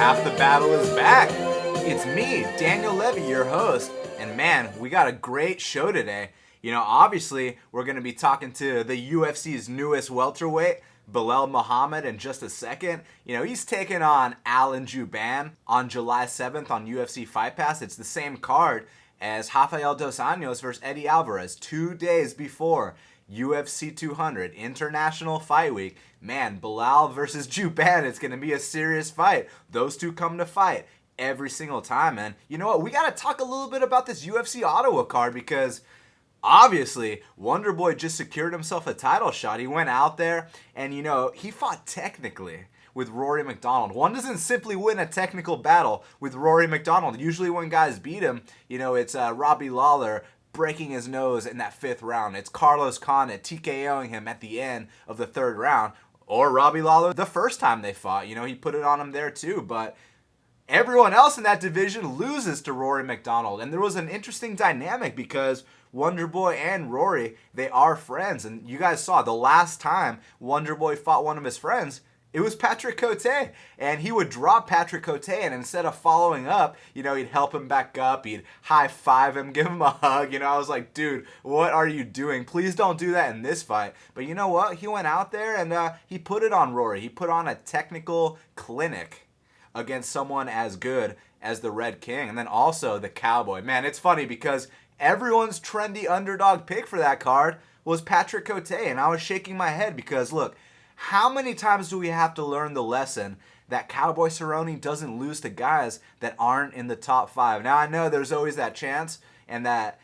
Half the Battle is back. It's me, Daniel Levi, your host, and man, we got a great show today. Obviously, we're going to be talking to the UFC's newest welterweight, Belal Muhammad, in just a second. He's taking on Alan Jouban on July 7th on UFC Fight Pass. It's the same card as Rafael Dos Anjos versus Eddie Alvarez 2 days before UFC 200, International Fight Week. Man, Belal versus Jouban, it's going to be a serious fight. Those two come to fight every single time, and you know what? We got to talk a little bit about this UFC Ottawa card because obviously Wonderboy just secured himself a title shot. He went out there and, he fought technically with Rory McDonald. One doesn't simply win a technical battle with Rory McDonald. Usually when guys beat him, it's Robbie Lawler breaking his nose in that 5th round. It's Carlos Condit TKOing him at the end of the 3rd round. Or Robbie Lawler the first time they fought. He put it on him there too. But everyone else in that division loses to Rory McDonald. And there was an interesting dynamic because Wonderboy and Rory, they are friends. And you guys saw the last time Wonderboy fought one of his friends, it was Patrick Cote, and he would drop Patrick Cote, and instead of following up, he'd help him back up, he'd high-five him, give him a hug. I was like, dude, what are you doing? Please don't do that in this fight. But you know what? He went out there, and he put it on Rory. He put on a technical clinic against someone as good as the Red King, and then also the Cowboy. Man, it's funny because everyone's trendy underdog pick for that card was Patrick Cote, and I was shaking my head because, look, how many times do we have to learn the lesson that Cowboy Cerrone doesn't lose to guys that aren't in the top 5? Now, I know there's always that chance and that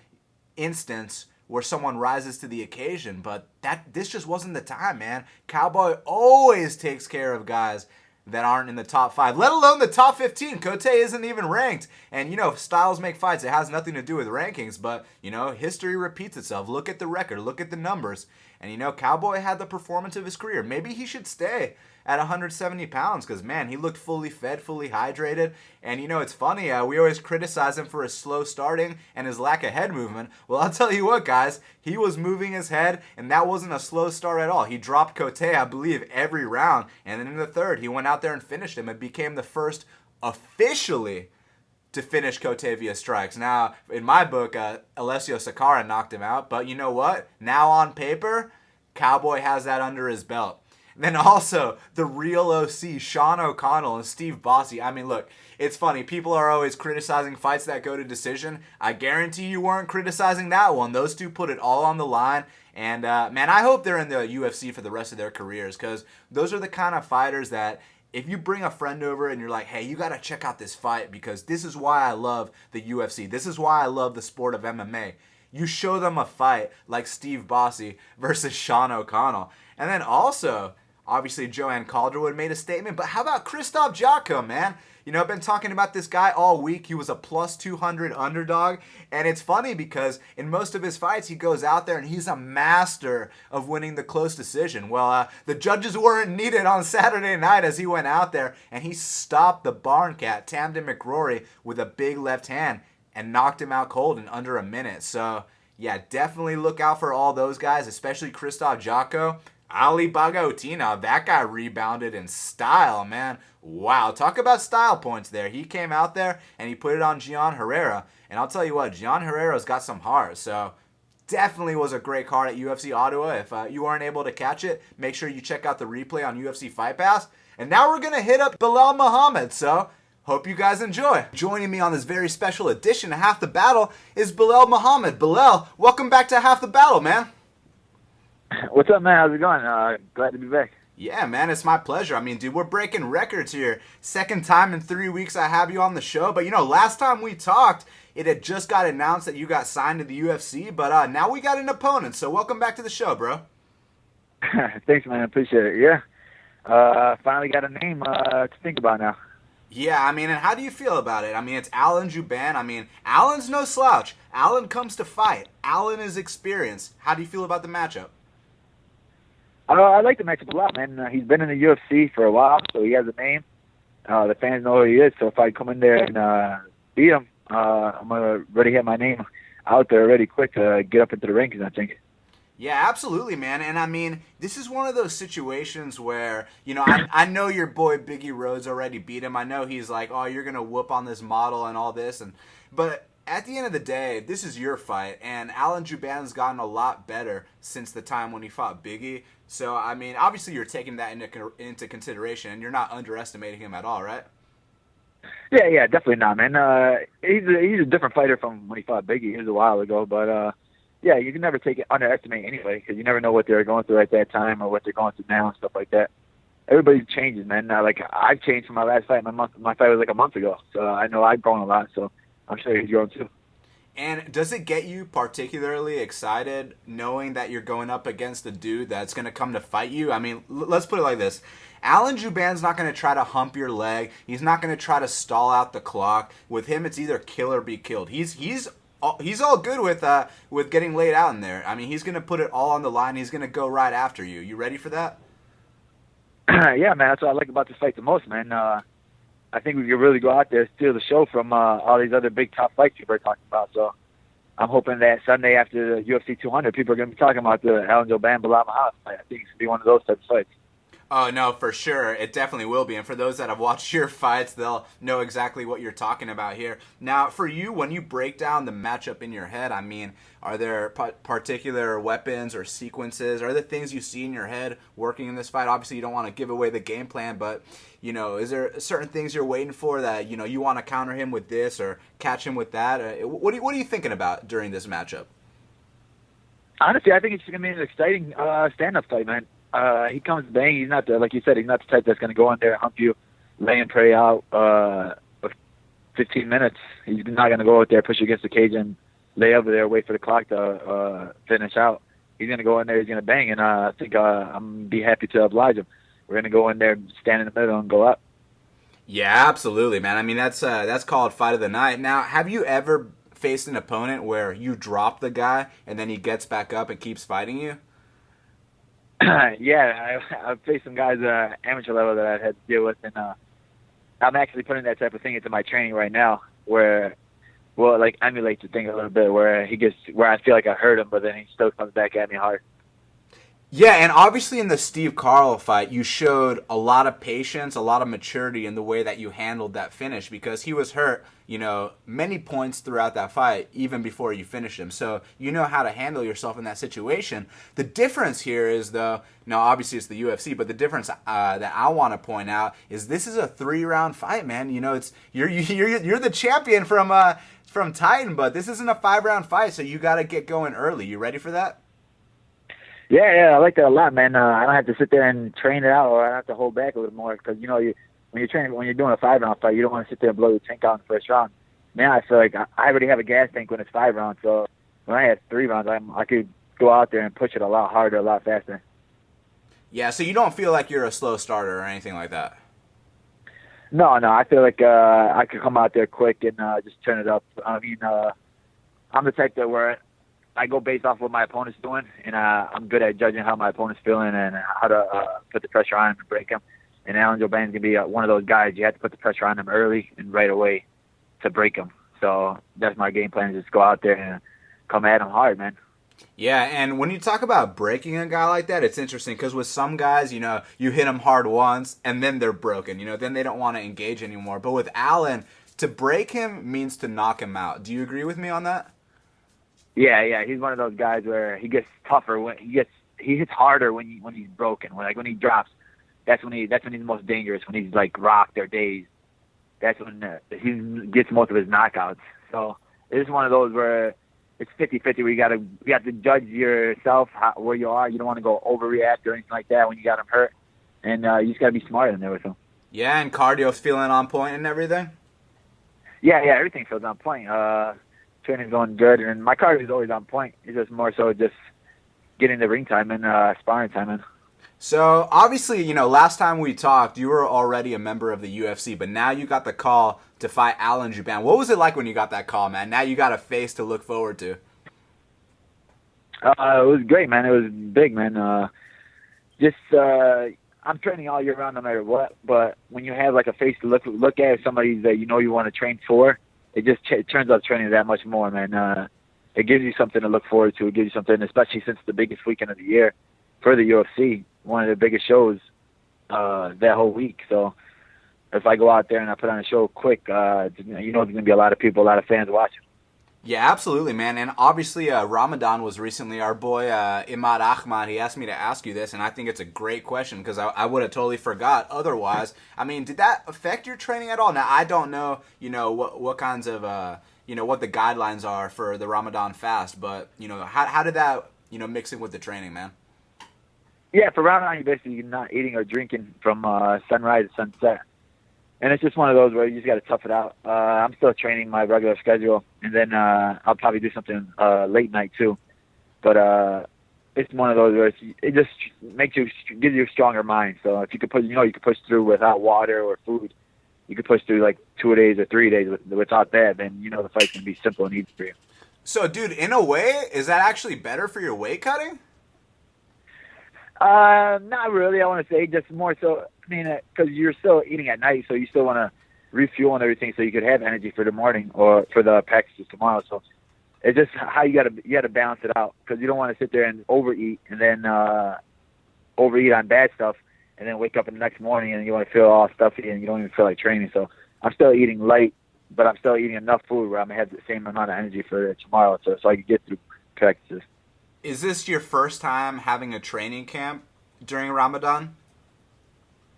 instance where someone rises to the occasion, but this just wasn't the time, man. Cowboy always takes care of guys that aren't in the top 5, let alone the top 15. Cote isn't even ranked. And, styles make fights. It has nothing to do with rankings, but, history repeats itself. Look at the record. Look at the numbers. And, Cowboy had the performance of his career. Maybe he should stay at 170 pounds because, man, he looked fully fed, fully hydrated. And, it's funny. We always criticize him for his slow starting and his lack of head movement. Well, I'll tell you what, guys. He was moving his head, and that wasn't a slow start at all. He dropped Cote, I believe, every round. And then in the 3rd, he went out there and finished him. It became the first officially to finish Cote via strikes. Now, in my book, Alessio Sakara knocked him out. But you know what? Now on paper, Cowboy has that under his belt. And then also, the real OC, Sean O'Connell and Steve Bossy. I mean, look, it's funny. People are always criticizing fights that go to decision. I guarantee you weren't criticizing that one. Those two put it all on the line. And, man, I hope they're in the UFC for the rest of their careers because those are the kind of fighters that if you bring a friend over and you're like, hey, you got to check out this fight because this is why I love the UFC. This is why I love the sport of MMA. You show them a fight like Steve Bossy versus Sean O'Connell. And then also, obviously, Joanne Calderwood made a statement. But how about Krzysztof Jotko, man? I've been talking about this guy all week. He was a plus 200 underdog. And it's funny because in most of his fights, he goes out there and he's a master of winning the close decision. Well, the judges weren't needed on Saturday night as he went out there and he stopped the barn cat, Tamden McRory, with a big left hand and knocked him out cold in under a minute. So, yeah, definitely look out for all those guys, especially Krzysztof Jotko. Ali Bagotina, that guy rebounded in style, man. Wow, talk about style points there. He came out there and he put it on Gian Herrera. And I'll tell you what, Gian Herrera's got some heart. So definitely was a great card at UFC Ottawa. If you weren't able to catch it, make sure you check out the replay on UFC Fight Pass. And now we're going to hit up Belal Muhammad. So hope you guys enjoy. Joining me on this very special edition of Half the Battle is Belal Muhammad. Belal, welcome back to Half the Battle, man. What's up, man? How's it going? Glad to be back. Yeah, man, it's my pleasure. I mean, dude, we're breaking records here. Second time in 3 weeks I have you on the show. But, last time we talked, it had just got announced that you got signed to the UFC. But now we got an opponent. So welcome back to the show, bro. Thanks, man. I appreciate it. Yeah. Finally got a name to think about now. Yeah, I mean, and how do you feel about it? I mean, it's Alan Jouban. I mean, Alan's no slouch. Alan comes to fight. Alan is experienced. How do you feel about the matchup? I like the matchup a lot, man. He's been in the UFC for a while, so he has a name. The fans know who he is, so if I come in there and beat him, I'm going to already have my name out there already quick to get up into the rankings, I think. Yeah, absolutely, man. And I mean, this is one of those situations where, I know your boy Biggie Rhodes already beat him. I know he's like, oh, you're going to whoop on this model and all this. But at the end of the day, this is your fight. And Alan Jouban's gotten a lot better since the time when he fought Biggie. So, I mean, obviously you're taking that into consideration, and you're not underestimating him at all, right? Yeah, definitely not, man. He's a different fighter from when he fought Biggie. It was a while ago, but yeah, you can never underestimate anyway, because you never know what they're going through at that time or what they're going through now and stuff like that. Everybody changes, man. Like I've changed from my last fight. My fight was like a month ago, so I know I've grown a lot. So I'm sure he's grown too. And does it get you particularly excited knowing that you're going up against a dude that's going to come to fight you? I mean, let's put it like this. Alan Jouban's not going to try to hump your leg. He's not going to try to stall out the clock. With him, it's either kill or be killed. He's all good with getting laid out in there. I mean, he's going to put it all on the line. He's going to go right after you. You ready for that? Yeah, man. That's what I like about this fight the most, man. I think we could really go out there, steal the show from all these other big top fights people are talking about. So I'm hoping that Sunday after the UFC 200, people are going to be talking about the Alan Jouban Belal Muhammad fight. I think it's going to be one of those types of fights. Oh, no, for sure. It definitely will be. And for those that have watched your fights, they'll know exactly what you're talking about here. Now, for you, when you break down the matchup in your head, I mean, are there particular weapons or sequences? Are there things you see in your head working in this fight? Obviously, you don't want to give away the game plan, but, is there certain things you're waiting for that, you want to counter him with this or catch him with that? What are you thinking about during this matchup? Honestly, I think it's going to be an exciting stand-up fight, man. He comes bang. He's not like you said, he's not the type that's going to go in there and hump you, lay and pray out for 15 minutes. He's not going to go out there, push you against the cage, and lay over there, wait for the clock to finish out. He's going to go in there, he's going to bang, and I think I'm going to be happy to oblige him. We're going to go in there, stand in the middle, and go up. Yeah, absolutely, man. I mean, that's called fight of the night. Now, have you ever faced an opponent where you drop the guy and then he gets back up and keeps fighting you? Yeah, I've faced some guys amateur level that I've had to deal with, and I'm actually putting that type of thing into my training right now, where, like emulates the thing a little bit, where I feel like I hurt him, but then he still comes back at me hard. Yeah, and obviously in the Steve Carl fight, you showed a lot of patience, a lot of maturity in the way that you handled that finish, because he was hurt, many points throughout that fight, even before you finished him. So you know how to handle yourself in that situation. The difference here is, though, now obviously it's the UFC, but the difference that I want to point out is this is a 3-round fight, man. It's you're the champion from Titan, but this isn't a 5-round fight, so you got to get going early. You ready for that? Yeah, I like that a lot, man. I don't have to sit there and train it out, or I don't have to hold back a little more, because when you're doing a 5-round fight, you don't want to sit there and blow your tank out in the first round. Now I feel like I already have a gas tank when it's 5 rounds, so when I have 3 rounds, I could go out there and push it a lot harder, a lot faster. Yeah, so you don't feel like you're a slow starter or anything like that? No, I feel like I could come out there quick and just turn it up. I mean, I'm the type that where I go based off what my opponent's doing, and I'm good at judging how my opponent's feeling and how to put the pressure on him and break him. And Alan Jouban's going to be one of those guys. You have to put the pressure on him early and right away to break him. So that's my game plan, is just go out there and come at him hard, man. Yeah, and when you talk about breaking a guy like that, it's interesting, because with some guys, you hit them hard once and then they're broken. Then they don't want to engage anymore. But with Alan, to break him means to knock him out. Do you agree with me on that? Yeah, he's one of those guys where he gets tougher when he hits harder when he's broken. When he drops, that's when he's the most dangerous. When he's like rocked or dazed, that's when he gets most of his knockouts. So it's one of those where it's 50-50, where you have to judge yourself where you are. You don't want to go overreact or anything like that when you got him hurt, and you just got to be smart in there with him. Yeah, and cardio's feeling on point and everything. Yeah, everything feels on point. Training's going good, and my cardio is always on point. It's just more so just getting the ring time and sparring time in. So, obviously, last time we talked, you were already a member of the UFC, but now you got the call to fight Alan Jouban. What was it like when you got that call, man? Now you got a face to look forward to. It was great, man. It was big, man. I'm training all year round no matter what, but when you have like a face to look at, somebody that you want to train for, it just turns out training that much more, man. it gives you something to look forward to. It gives you something, especially since the biggest weekend of the year for the UFC, one of the biggest shows that whole week. So if I go out there and I put on a show quick, there's going to be a lot of people, a lot of fans watching. Yeah, absolutely, man. And obviously, Ramadan was recently. Our boy Imad Ahmad, he asked me to ask you this, and I think it's a great question because I would have totally forgot otherwise. I mean, did that affect your training at all? Now, I don't know, what kinds of, what the guidelines are for the Ramadan fast, but, how did that, mix in with the training, man? Yeah, for Ramadan, you're basically not eating or drinking from sunrise to sunset. And it's just one of those where you just got to tough it out. I'm still training my regular schedule, and then I'll probably do something late night too. But it's one of those where it just gives you a stronger mind. So if you could you could push through without water or food. You could push through like 2 days or 3 days without that. Then the fight's gonna be simple and easy for you. So, dude, in a way, is that actually better for your weight cutting? Not really. I want to say just more so. I mean, because you're still eating at night, so you still want to refuel and everything, so you could have energy for the morning or for the practices tomorrow. So it's just how you gotta balance it out, because you don't want to sit there and overeat and then overeat on bad stuff, and then wake up in the next morning and you want to feel all stuffy and you don't even feel like training. So I'm still eating light, but I'm still eating enough food where I'm gonna have the same amount of energy for tomorrow, so I can get through practices. Is this your first time having a training camp during Ramadan?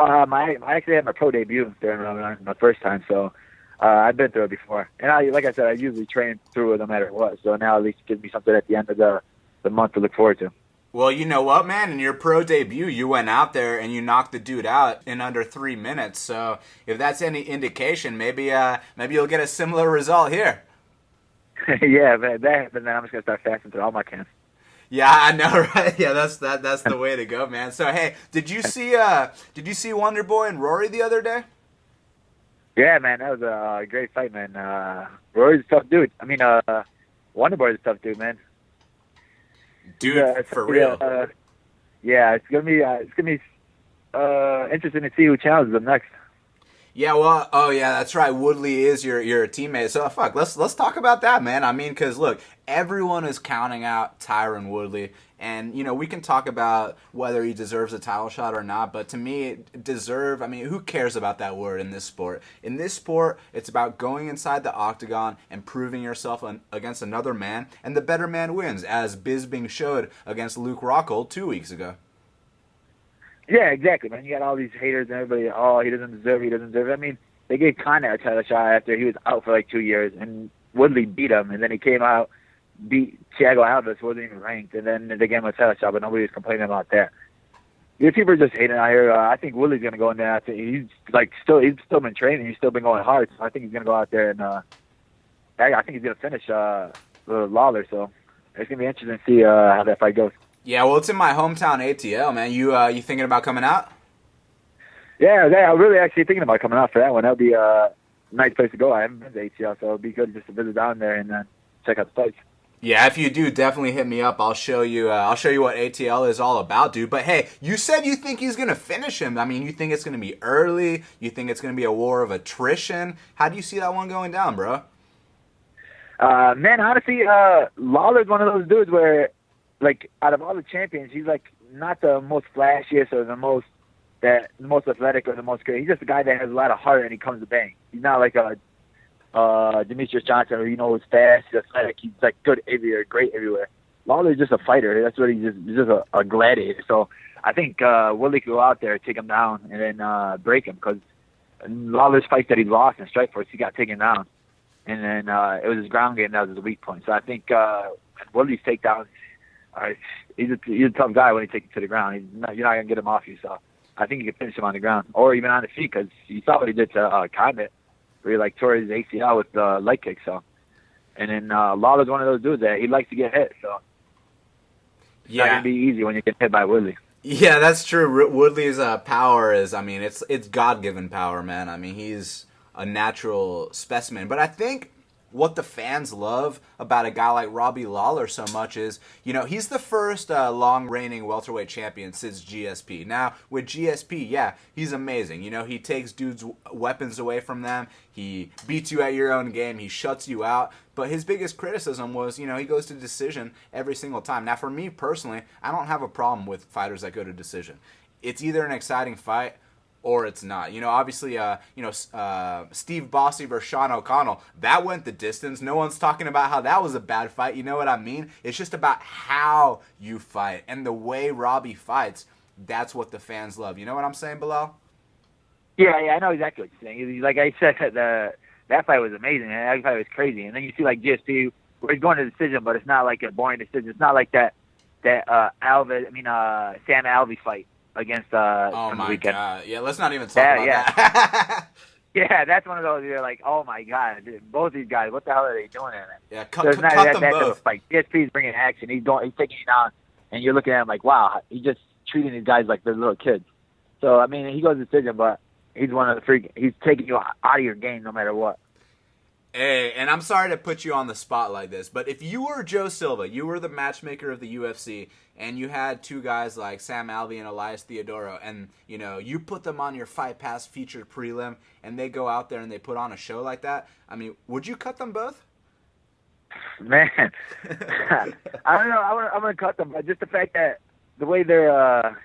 I actually had my pro debut during Ramadan, my first time, so I've been through it before. And like I said, I usually train through it no matter what, so now at least it gives me something at the end of the month to look forward to. Well, you know what, man? In your pro debut, you went out there and you knocked the dude out in under 3 minutes. So if that's any indication, maybe you'll get a similar result here. Yeah, but then I'm just gonna start fasting through all my camps. Yeah, I know, right? Yeah, that's the way to go, man. So hey, did you see Wonderboy and Rory the other day? Yeah, man, that was a great fight, man. Rory's a tough dude. I mean, Wonderboy's a tough dude, man. Dude, for real. Yeah, it's gonna be interesting to see who challenges him next. Yeah, well, oh yeah, that's right. Woodley is your teammate. So fuck, let's talk about that, man. I mean, because look, everyone is counting out Tyron Woodley, and we can talk about whether he deserves a title shot or not. But to me, deserve. I mean, who cares about that word in this sport? In this sport, it's about going inside the octagon and proving yourself against another man, and the better man wins, as Bisping showed against Luke Rockhold 2 weeks ago. Yeah, exactly, man. You got all these haters and everybody, he doesn't deserve it. I mean, they gave Conor a title shot after he was out for like 2 years, and Woodley beat him, and then he came out, beat Thiago Alves, wasn't even ranked, and then they gave him a title shot, but nobody was complaining about that. These people are just hating out here. I think Woodley's going to go in there. He's still been training. He's still been going hard, so I think he's going to go out there and I think he's going to finish Lawler, so it's going to be interesting to see how that fight goes. Yeah, well, it's in my hometown ATL, man. You thinking about coming out? Yeah, I'm really actually thinking about coming out for that one. That would be a nice place to go. I haven't been to ATL, so it would be good just to visit down there and check out the fights. Yeah, if you do, definitely hit me up. I'll show you what ATL is all about, dude. But hey, you said you think he's gonna finish him. I mean, you think it's gonna be early? You think it's gonna be a war of attrition? How do you see that one going down, bro? Man, honestly, Lawler's one of those dudes where, like, out of all the champions, he's like not the most flashiest or the most athletic or the most great. He's just a guy that has a lot of heart and he comes to bang. He's not like a Demetrius Johnson, or who's fast, he's athletic. He's like good everywhere, great everywhere. Lawler's just a fighter. That's what he's just a gladiator. So I think Woodley could go out there, take him down, and then break him, because Lawler's fights that he lost in Strikeforce, he got taken down, and then it was his ground game that was his weak point. So I think Woodley's takedowns. He's a tough guy when he takes you to the ground. You're not gonna get him off you. So I think you can finish him on the ground or even on the feet, because you saw what he did to Condit, where he like tore his ACL with the leg kick. So, and then Lawler's one of those dudes that he likes to get hit. So it's not gonna be easy when you get hit by Woodley. Yeah, that's true. Woodley's power is, I mean, it's God-given power, man. I mean, he's a natural specimen. But I think what the fans love about a guy like Robbie Lawler so much is, he's the first long-reigning welterweight champion since GSP. Now, with GSP, yeah, he's amazing. He takes dudes' weapons away from them. He beats you at your own game. He shuts you out. But his biggest criticism was, he goes to decision every single time. Now, for me personally, I don't have a problem with fighters that go to decision. It's either an exciting fight or it's not. Obviously, Steve Bossy versus Sean O'Connell, that went the distance. No one's talking about how that was a bad fight. You know what I mean? It's just about how you fight. And the way Robbie fights, that's what the fans love. You know what I'm saying, Belal? Yeah, I know exactly what you're saying. Like I said, that fight was amazing, man. That fight was crazy. And then you see, like, GSP, where he's going to decision, but it's not like a boring decision. It's not like that Sam Alvey fight against oh my weekend. God. Yeah, let's not even talk about that. Yeah, that's one of those you're like, oh my God, dude, both these guys, what the hell are they doing in it? Yeah, cut them both. Like GSP's bringing action. He's taking you down, and you're looking at him like, wow, he's just treating these guys like they're little kids. So I mean, he goes to decision, but he's one of the freak. He's taking you out of your game no matter what. Hey, and I'm sorry to put you on the spot like this, but if you were Joe Silva, you were the matchmaker of the UFC, and you had two guys like Sam Alvey and Elias Theodorou, and, you put them on your Fight Pass featured prelim, and they go out there and they put on a show like that, I mean, would you cut them both? Man, I don't know. I'm going to cut them, but just the fact that the way they're,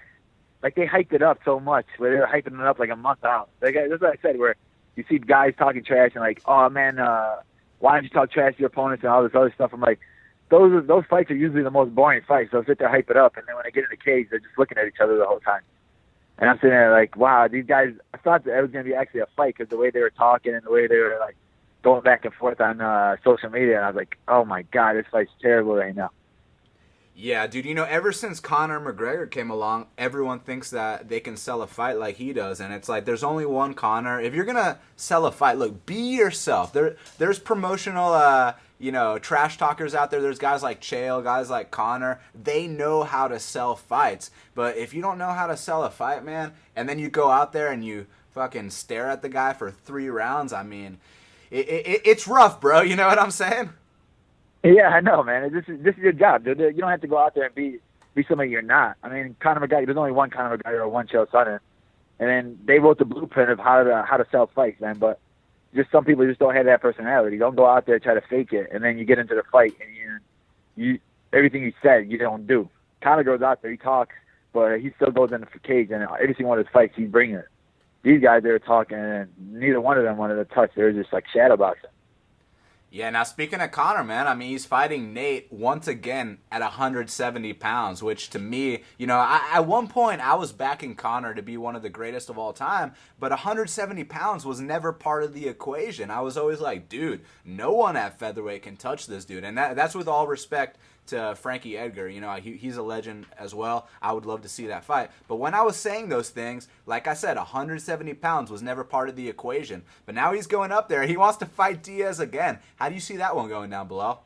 like, they hyped it up so much, where they're hyping it up like a month out. Like, that's what I said, where you see guys talking trash and like, oh man, why don't you talk trash to your opponents and all this other stuff? I'm like, those fights are usually the most boring fights. They'll sit there, hype it up, and then when they get in the cage, they're just looking at each other the whole time. And I'm sitting there like, wow, these guys. I thought that it was going to be actually a fight because the way they were talking and the way they were like going back and forth on social media. And I was like, oh my God, this fight's terrible right now. Yeah, dude, ever since Conor McGregor came along, everyone thinks that they can sell a fight like he does, and it's like there's only one Conor. If you're going to sell a fight, look, be yourself. There's promotional, trash talkers out there. There's guys like Chael, guys like Conor. They know how to sell fights, but if you don't know how to sell a fight, man, and then you go out there and you fucking stare at the guy for 3 rounds, I mean, it's rough, bro. You know what I'm saying? Yeah, I know, man. This is your job, dude. You don't have to go out there and be somebody you're not. I mean, Conor McGregor. There's only one Conor McGregor or one Chael Sonnen, and then they wrote the blueprint of how to sell fights, man. But just some people just don't have that personality. Don't go out there and try to fake it, and then you get into the fight and you everything you said you don't do. Conor goes out there, he talks, but he still goes in the cage, and every single one of his fights he's bringing it. These guys they were talking, and neither one of them wanted to touch. They were just like shadowboxing. Yeah, now speaking of Conor, man, I mean, he's fighting Nate once again at 170 pounds, which to me, at one point I was backing Conor to be one of the greatest of all time, but 170 pounds was never part of the equation. I was always like, dude, no one at featherweight can touch this dude, and that's with all respect to Frankie Edgar. He's a legend as well. I would love to see that fight. But when I was saying those things, like I said, 170 pounds was never part of the equation. But now he's going up there. He wants to fight Diaz again. How do you see that one going down, Belal?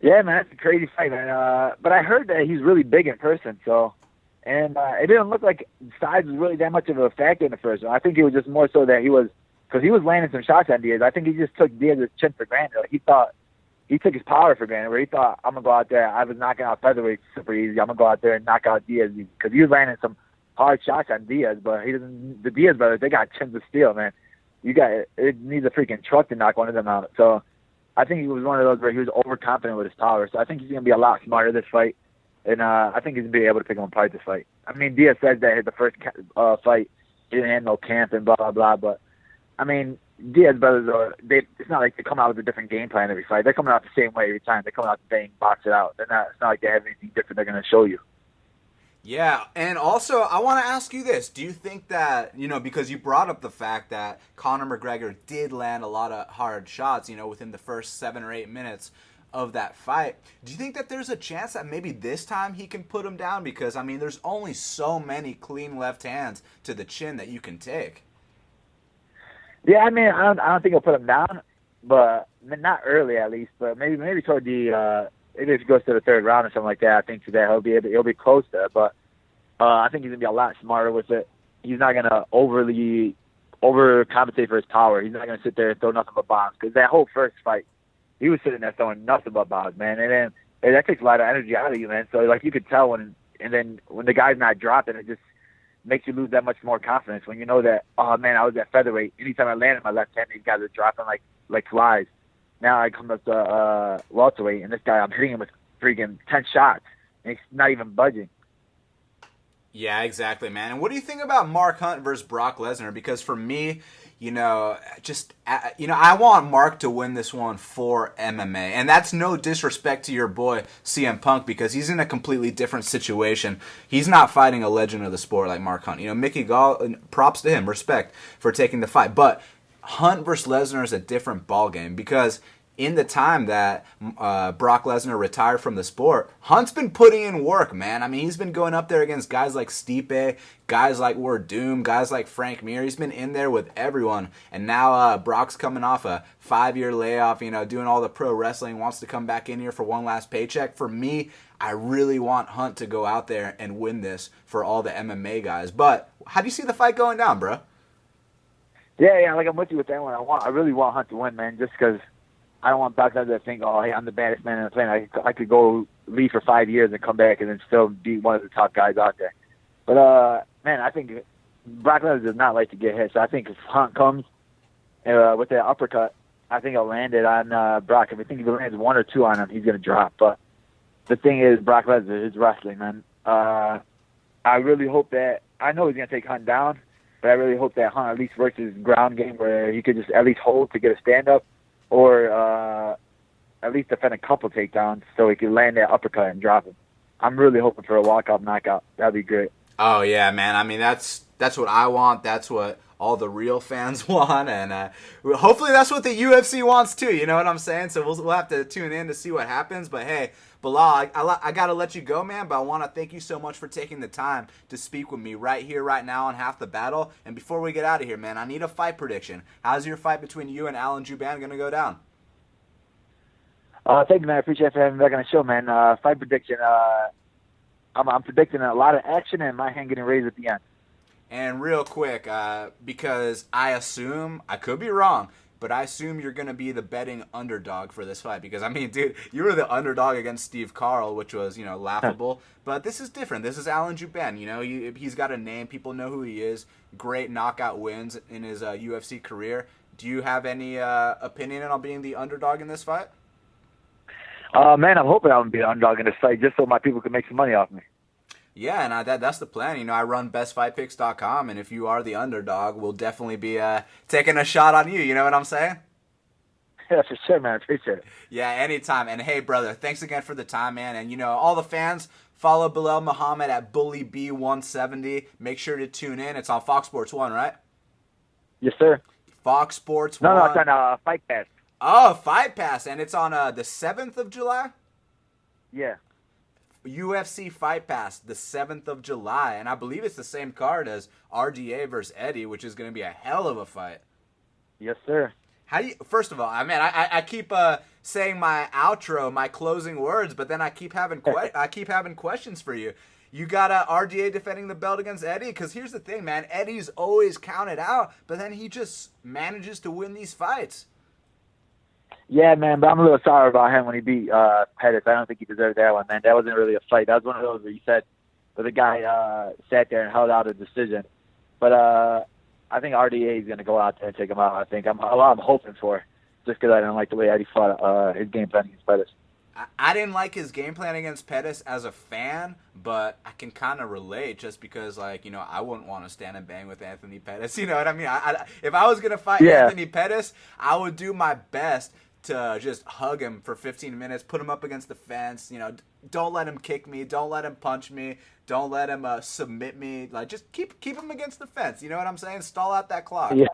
Yeah, man, that's a crazy fight, man. But I heard that he's really big in person, and it didn't look like size was really that much of a factor in the first one. I think it was just more so that because he was landing some shots on Diaz. I think he just took Diaz's chin for granted. Like, he took his power for granted, where he thought, I'm going to go out there. I was knocking out featherweight super easy. I'm going to go out there and knock out Diaz easy. Because he was landing some hard shots on Diaz, but the Diaz brothers, they got chins of steel, man. It needs a freaking truck to knock one of them out. So I think he was one of those where he was overconfident with his power. So I think he's going to be a lot smarter this fight. And I think he's going to be able to pick him apart this fight. I mean, Diaz said that the first fight, he didn't have no camp and blah, blah, blah. But, I mean, Diaz brothers it's not like they come out with a different game plan every fight. They're coming out the same way every time. They come out the same, box it out. It's not like they have anything different they're going to show you. Yeah, and also I want to ask you this. Do you think that, because you brought up the fact that Conor McGregor did land a lot of hard shots, within the first 7 or 8 minutes of that fight, do you think that there's a chance that maybe this time he can put him down? Because, I mean, there's only so many clean left hands to the chin that you can take. Yeah, I mean, I don't think he'll put him down, but not early at least. But maybe toward the maybe if he goes to the 3rd round or something like that, I think that he'll be close to it. But I think he's gonna be a lot smarter with it. He's not gonna overly overcompensate for his power. He's not going to sit there and throw nothing but bombs. Because that whole first fight, he was sitting there throwing nothing but bombs, man. And then that takes a lot of energy out of you, man. So, like, you could tell when the guy's not dropping, it just makes you lose that much more confidence when you know that, oh, man, I was at featherweight. Anytime I landed my left hand, these guys are dropping like flies. Now I come up to welterweight, and this guy, I'm hitting him with freaking 10 shots, and he's not even budging. Yeah, exactly, man. And what do you think about Mark Hunt versus Brock Lesnar? Because for me, I want Mark to win this one for MMA. And that's no disrespect to your boy CM Punk, because he's in a completely different situation. He's not fighting a legend of the sport like Mark Hunt. Mickey Gall, props to him, respect for taking the fight. But Hunt versus Lesnar is a different ballgame, because in the time that Brock Lesnar retired from the sport, Hunt's been putting in work, man. I mean, he's been going up there against guys like Stipe, guys like Werdum, guys like Frank Mir. He's been in there with everyone. And now Brock's coming off a 5-year layoff, doing all the pro wrestling, wants to come back in here for one last paycheck. For me, I really want Hunt to go out there and win this for all the MMA guys. But how do you see the fight going down, bro? Yeah, like I'm with you with that one. I really want Hunt to win, man, just because I don't want Brock Lesnar to think, oh, hey, I'm the baddest man in the planet. I could go leave for 5 years and come back and then still be one of the top guys out there. But, man, I think Brock Lesnar does not like to get hit. So I think if Hunt comes with that uppercut, I think he'll land it on Brock. If I think if he lands 1 or 2 on him, he's going to drop. But the thing is, Brock Lesnar is wrestling, man. I really hope that – I know he's going to take Hunt down, but I really hope that Hunt at least works his ground game where he could just at least hold to get a stand-up, or at least defend a couple takedowns so he can land that uppercut and drop him. I'm really hoping for a walkout knockout. That'd be great. Oh, yeah, man. I mean, that's what I want. That's what all the real fans want. And hopefully that's what the UFC wants, too. You know what I'm saying? So we'll have to tune in to see what happens. But, hey, Belal, I got to let you go, man. But I want to thank you so much for taking the time to speak with me right here, right now on Half the Battle. And before we get out of here, man, I need a fight prediction. How's your fight between you and Alan Jouban going to go down? Thank you, man. I appreciate it for having me back on the show, man. Fight prediction. I'm predicting a lot of action and my hand getting raised at the end. And real quick, because I assume, I could be wrong, but I assume you're going to be the betting underdog for this fight. Because, I mean, dude, you were the underdog against Steve Carl, which was, laughable. But this is different. This is Alan Jouban. He's got a name. People know who he is. Great knockout wins in his UFC career. Do you have any opinion on being the underdog in this fight? Man, I'm hoping I'm going to be the underdog in this fight just so my people can make some money off me. Yeah, and that's the plan. I run bestfightpicks.com, and if you are the underdog, we'll definitely be taking a shot on you. You know what I'm saying? Yeah, for sure, man. I appreciate it. Yeah, anytime. And hey, brother, thanks again for the time, man. And, all the fans, follow Belal Muhammad at BullyB170. Make sure to tune in. It's on Fox Sports 1, right? Yes, sir. Fox Sports 1. No, it's on Fight Pass. Oh, Fight Pass. And it's on the 7th of July? Yeah. UFC Fight Pass, the 7th of July. And I believe it's the same card as RDA versus Eddie, which is going to be a hell of a fight. Yes, sir. First of all, I keep saying my outro, my closing words, but then I keep having questions for you. You got RDA defending the belt against Eddie? Because here's the thing, man. Eddie's always counted out, but then he just manages to win these fights. Yeah, man, but I'm a little sorry about him when he beat Pettis. I don't think he deserved that one, man. That wasn't really a fight. That was one of those where you said, where the guy sat there and held out a decision. But I think RDA is going to go out there and take him out. I think I'm hoping for, just because I didn't like the way Eddie fought his game plan against Pettis. I didn't like his game plan against Pettis as a fan, but I can kind of relate just because, I wouldn't want to stand and bang with Anthony Pettis. You know what I mean? If I was going to fight Anthony Pettis, I would do my best to just hug him for 15 minutes, put him up against the fence. Don't let him kick me. Don't let him punch me. Don't let him submit me. Just keep him against the fence. You know what I'm saying? Stall out that clock. Yeah.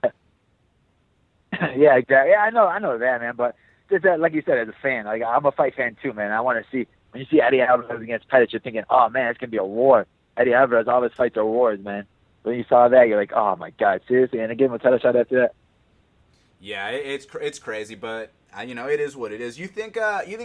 Yeah, exactly. Yeah, I know that, man. But just like you said, as a fan, I'm a fight fan too, man. I want to see, when you see Eddie Alvarez against Pettis, you're thinking, oh man, it's gonna be a war. Eddie Alvarez, all his fights are wars, man. When you saw that, you're like, oh my God, seriously? And they gave him a title shot after that. Yeah, it's crazy, but it is what it is. You think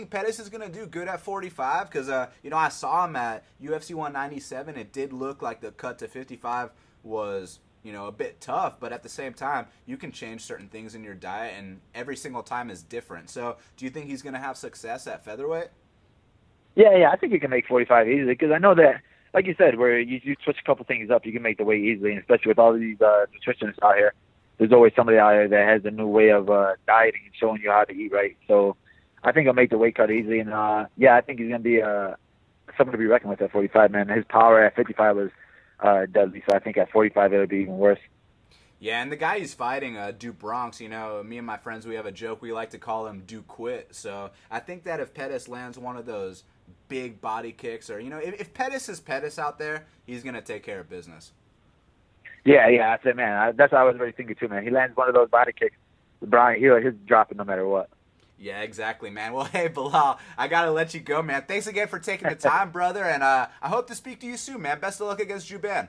Pettis is gonna do good at 45? Because I saw him at UFC 197. It did look like the cut to 55 was a bit tough, but at the same time, you can change certain things in your diet, and every single time is different. So do you think he's going to have success at featherweight? Yeah, I think he can make 45 easily, because I know that, like you said, where you switch a couple things up, you can make the weight easily, and especially with all of these nutritionists out here. There's always somebody out here that has a new way of dieting and showing you how to eat right. So I think he'll make the weight cut easily, and I think he's going to be someone to be reckoned with at 45, man. His power at 55 was deadly, so I think at 45 it'll be even worse. Yeah, and the guy he's fighting, Duke Bronx, me and my friends, we have a joke. We like to call him Duke Quit. So I think that if Pettis lands one of those big body kicks, or, if Pettis is Pettis out there, he's going to take care of business. Yeah, I said, man, that's what I was really thinking too, man. He lands one of those body kicks, Brian, he'll drop it no matter what. Yeah, exactly, man. Well, hey, Belal, I got to let you go, man. Thanks again for taking the time, brother, and I hope to speak to you soon, man. Best of luck against Jouban.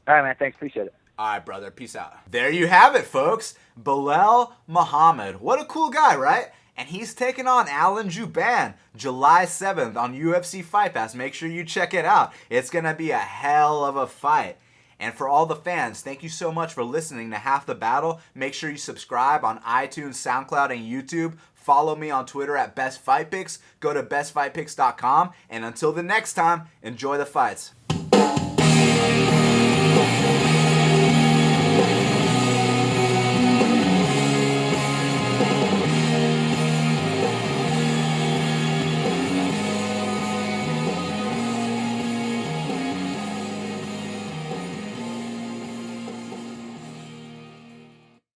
All right, man. Thanks. Appreciate it. All right, brother. Peace out. There you have it, folks. Belal Muhammad. What a cool guy, right? And he's taking on Alan Jouban July 7th on UFC Fight Pass. Make sure you check it out. It's going to be a hell of a fight. And for all the fans, thank you so much for listening to Half the Battle. Make sure you subscribe on iTunes, SoundCloud, and YouTube. Follow me on Twitter at BestFightPicks. Go to bestfightpicks.com. And until the next time, enjoy the fights.